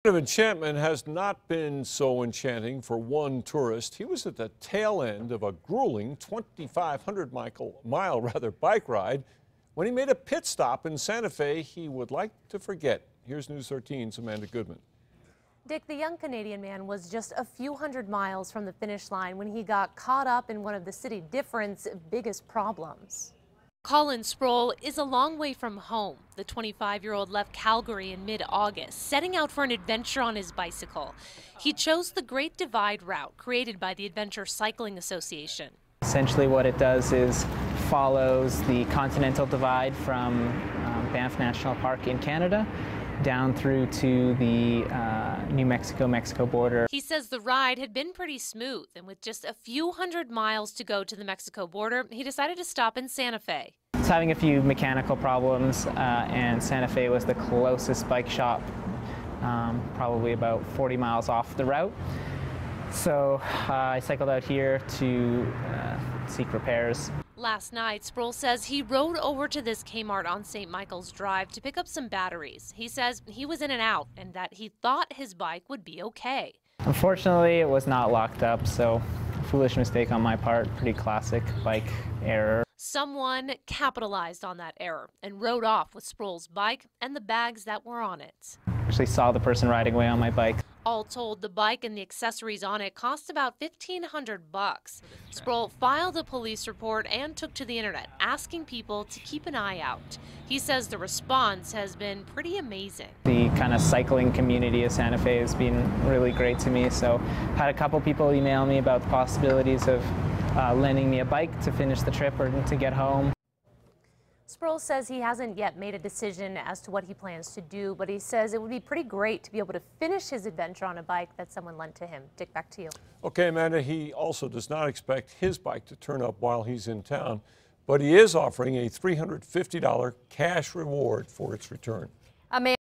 Of enchantment has not been so enchanting for one tourist. He was at the tail end of a grueling 2,500-mile bike ride when he made a pit stop in Santa Fe he would like to forget. Here's News 13's Amanda Goodman. Dick, the young Canadian man was just a few hundred miles from the finish line when he got caught up in one of the city difference biggest problems. Colin Sproul is a long way from home. The 25-year-old left Calgary in mid-August, setting out for an adventure on his bicycle. He chose the Great Divide route created by the Adventure Cycling Association. Essentially what it does is follows the Continental Divide from Banff National Park in Canada down through to the New Mexico border. He says the ride had been pretty smooth, and with just a few hundred miles to go to the Mexico border, he decided to stop in Santa Fe. It's having a few mechanical problems, and Santa Fe was the closest bike shop, probably about 40 miles off the route. So I cycled out here to seek repairs. Last night, Sproul says he rode over to this Kmart on St. Michael's Drive to pick up some batteries. He says he was in and out and that he thought his bike would be okay. Unfortunately, it was not locked up, so foolish mistake on my part, pretty classic bike error. Someone capitalized on that error and rode off with Sproul's bike and the bags that were on it. Actually saw the person riding away on my bike. All told, the bike and the accessories on it cost about $1,500. Sproul filed a police report and took to the internet, asking people to keep an eye out. He says the response has been pretty amazing. The kind of cycling community of Santa Fe has been really great to me, so had a couple people email me about the possibilities of lending me a bike to finish the trip or to get home. Sproul says he hasn't yet made a decision as to what he plans to do, but he says it would be pretty great to be able to finish his adventure on a bike that someone lent to him. Dick, back to you. Okay, Amanda, he also does not expect his bike to turn up while he's in town, but he is offering a $350 cash reward for its return.